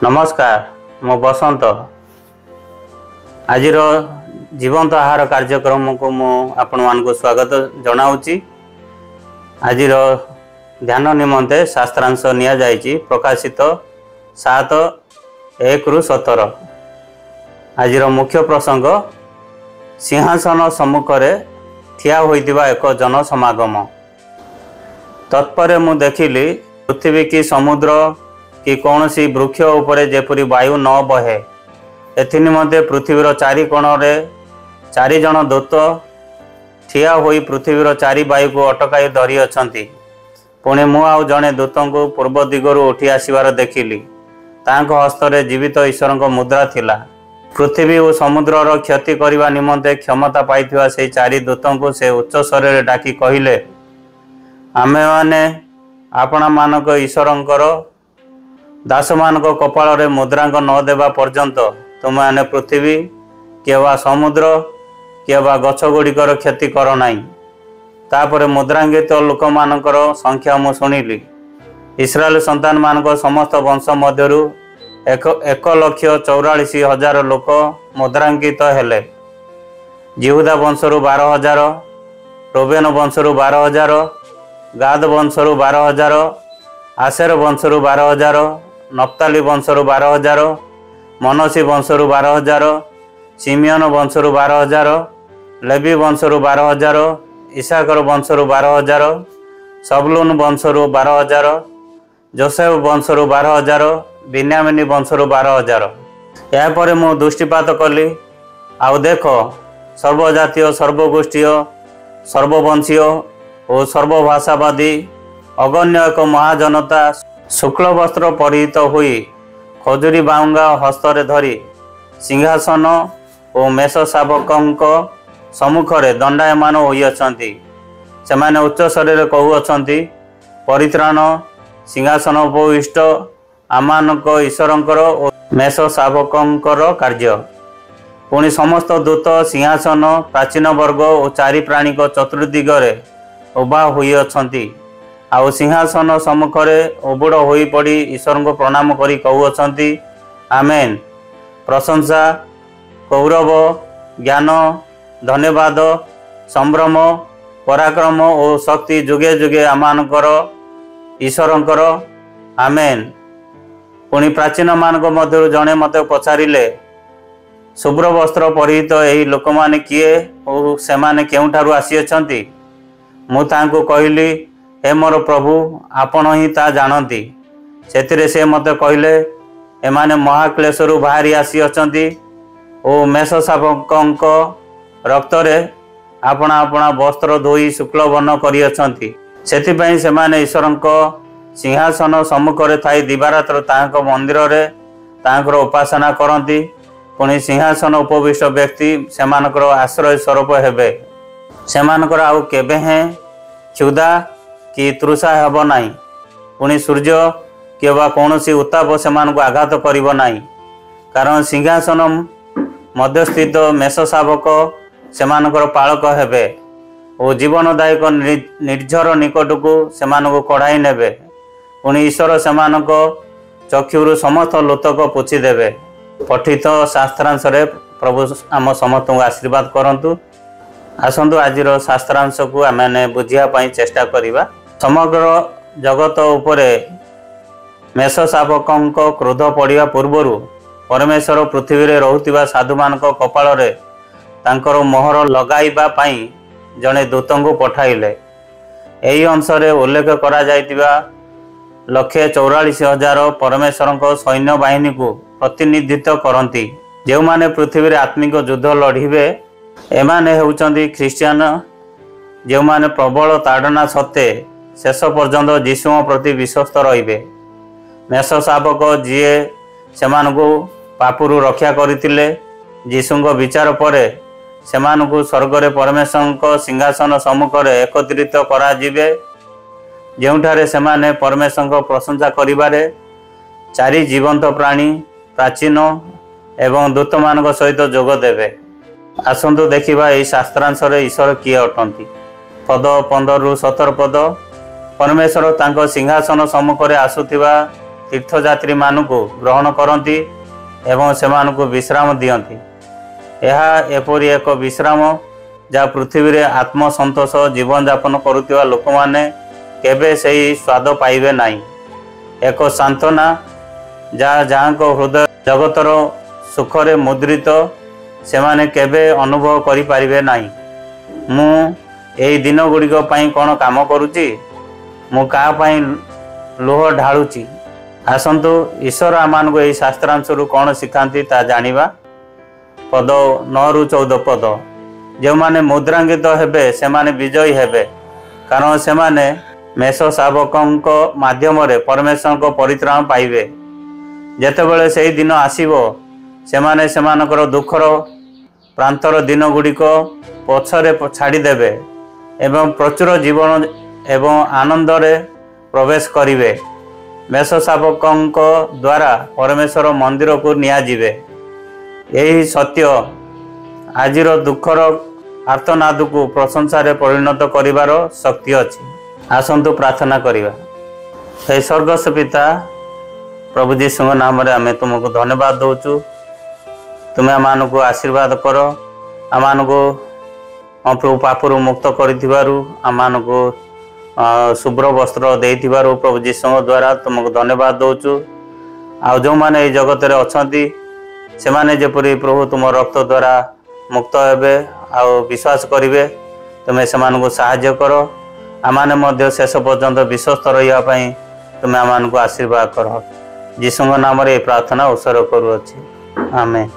नमस्कार मो बसंत आज जीवंत आहार कार्यक्रम को मु आपण मान स्वागत जनाऊँगी। आज ध्यान निमंते शास्त्रांश निया जायछि प्रकाशित 7:1-17। आज मुख्य प्रसंग सिंहासन सम्मुखरे ठिया होइतिबा एक जन समागम। तत्पर मु देखिली पृथ्वी की समुद्र कि कौन सी वृक्ष उपरे जेपरी वायु न बहे एथि निमंते पृथ्वीर चारि कोणरे 4 जन दूत ठिया होई पृथ्वीर 4 वायु को अटकाई धरी अछंती। पुणे मु आउ जने दूतों को पूर्व दिगरु उठी आसीबार देखिली। तांको हस्तरे जीवित ईश्वर मुद्रा थिला। पृथ्वी और समुद्रर क्षति करने निमंते क्षमता पाइथिबा से 4 दूतों को से उच्च स्वरे डाकी कहिले, आमे माने आपणा मानक ईश्वरंकर दास मान कपाल रे मुद्रांक न देवा पर्यंत तुम मैंने पृथ्वी केवा समुद्र केवा गछ गुड़िकर क्षति कर नाई। तापर मुद्रांकित लोक मानकर संख्या मु शुणिली। इस्राएल संतान मानक समस्त वंश मध्यरु 1,44,000 लोक मुद्रांकित हेले। जिहुदा वंशरु 12,000, रोबेन वंशरु 12,000, गाद वंशरु 12,000, आशेर वंशरु 12,000, नप्ताली वंशरु 12,000, मनसी वंशरु 12,000, सिमियन वंशरु 12,000, लेवी वंशरु 12,000, इसाकर वंशरु 12,000, सबलून वंशरु 12,000, जोसेफ वंशरु 12,000, बिन्यामिनी वंशरु 12,000। यापर मु दृष्टिपात कली आउ देख सर्वजातीय सर्वगोष्ठीय सर्ववंशीय और सर्वभाषावादी अगण्य एक महाजनता शुक्ल वस्त्र परिहित हुई खजुरी बाउंगा हस्तरे धरी सिंहासन और मेष शावकों सम्मुखरे दंडायमान होइअछंती। सेमाने उच्च स्वरे कहउअछंती, परित्राण सिंहासन उपविष्ट आमानक ईश्वरंकर और मेष शावकोंकर कार्य। पुणी समस्त दूत सिंहासन प्राचीन वर्ग और 4 प्राणी को चतुर्दिगरे उभा होइअछंती। आउ सिंहासन सम्मुखरे उबुड़ होई पड़ी ईश्वर को प्रणाम करी कहउअछंती, आमेन। प्रशंसा गौरव ज्ञान धन्यवाद संभ्रम पराक्रम और शक्ति जुगे जुगे आमानकर ईश्वरंकर, आमेन। पुणी प्राचीन मानक मध्यरु जणे मते पचारिले, शुभ्र वस्त्र परिहित एही लोक माने किए और सेमाने केउठारु आसीअछंती? मु तांको कहिली, हे मोर प्रभु आपण ही ता जानती। सेतिरे से मते कहले, एमाने महाक्लेशरु बाहरी आसी अछंती ओ मेष शावकंक रक्तरे आपणा आपणा वस्त्र धोई शुक्ल वर्ण करी अछंती। सेतिपई सेमाने ईश्वरंक सिंहासन सम्मुखरे थाई दिवारात्र तांको मंदिर रे तांकर उपासना करंती। पुणी सिंहासन उपविष्ट व्यक्ति सेमानकर आश्रय स्वरूप हेबे। सेमानकर आउ केबे हैं क्षुधा कि तृषा हेब नाही। पुणी सूर्य केवा कौनसी उत्ताप सेमानकु आघात करिब नाही, कारण सिंहासन मध्यस्थित मेष शावक सेमानकर पालक हेबे और जीवनदायक निर्झर निकटकू सेमानकु कढ़ाई नेबे। पुणी ईश्वर सेमानक चक्षुरु समस्त लोतक पोछि देबे। पठित शास्त्रांश रे प्रभु आम समस्त आशीर्वाद करंतु। आसंतु आजिर शास्त्रांश को आमे बुझिया पई चेष्टा करिबा। समग्र जगत उपरे मेष शावकों क्रोध पड़िया पूर्वर परमेश्वर पृथ्वी रे रहुतिबा साधु मानक कपाल रे तांकर मोहर लगाइबा पई जने दूतों को पठाइले। एही अंशरे उल्लेख करा जायतिबा 1,44,000 परमेश्वर सैन्य बाहिनी को प्रतिनिधित्व करती। जो माने पृथ्वी रे आत्मिक युद्ध लड़िबे एमाने हेउचंदी ख्रिस्टियन, जो माने प्रबल ताड़ना सत्ते शेष पर्यंत जीशु प्रति विश्वस्त रहिबे। मेष शावक जीए सेमानकु पापुरु रक्षा करितिले, जीशुंक विचार परे सेमानकु स्वर्गरे परमेश्वरंक सिंहासन सम्मुखरे एकत्रित करा जिवे, जेउठारे सेमाने परमेश्वरंक प्रशंसा करिबारे 4 जीवंत प्राणी प्राचीन एवं दूत मानक सहित जोग देवे। आसंतु देखिबा एही शास्त्रांश रे ईश्वर किए अटंती। पद 15-17 पद, परमेश्वर तांको सिंहासन सम्मुखरे आसुथिबा तीर्थयात्री मानकु ग्रहण करती एवं सेमानकु विश्राम दियंती। यह एपरी एक विश्राम जहाँ पृथ्वी रे आत्मसंतोष जीवन यापन करुवा लोक मैंने केबे सही स्वाद पाइबे नहीं। एक सांत्वना जहाँ को हृदय जगतर सुखरे मुद्रित से माने केबे अनुभव करि पारिबे नहीं। मु एई दिन गुड़िक कौन काम करुची, मु का लुह ढालुची। आसतु ईश्वर आमान को यही शास्त्रांशरू कौन शिखाती ता जानिबा। पद 9 रु 14 पद, जो माने मुद्रांकित हेबे से माने विजयी हेबे, कारण से माने मेष शावकों माध्यम रे परमेश्वर को परित्राण पाइबे। जेतेबेले सही दिन आसीबो से माने सेमानकर दुखर प्रांतर दिन गुड़िक पछरे छाड़ीदेवे एवं प्रचुर जीवन एवं आनंद रे प्रवेश करिवे। मेष शावकों द्वारा परमेश्वर मंदिर को नियाजिवे। यही सत्य आजिर दुखर आर्तनाद को प्रशंसा परिणत करिवार शक्ति अच्छी। आसंतु प्रार्थना करिवा। हे स्वर्गस्थ पिता, प्रभु जीशु नाम रे आमे तुमको धन्यवाद दौचु। तुम्हें आमान को आशीर्वाद कर, आमान को प्रभु पापरू मुक्त करिथिबारु, आमान को शुभ्र वस्त्र देइथिबारु प्रभु जीशु द्वारा तुमको धन्यवाद दौचु। आ जो माने ए जगत रे अछंती से माने जेपरि प्रभु तुम रक्त द्वारा मुक्त हेबे आ विश्वास करिवे, तुमे सेमान को सहाय्य करो। आमाने मध्य शेष पर्यंत विश्वस्त रहिया पई तुमे आमान को आशीर्वाद करो। जीशु नाम रे प्रार्थना उत्सर्ग करूअछि। आमेन।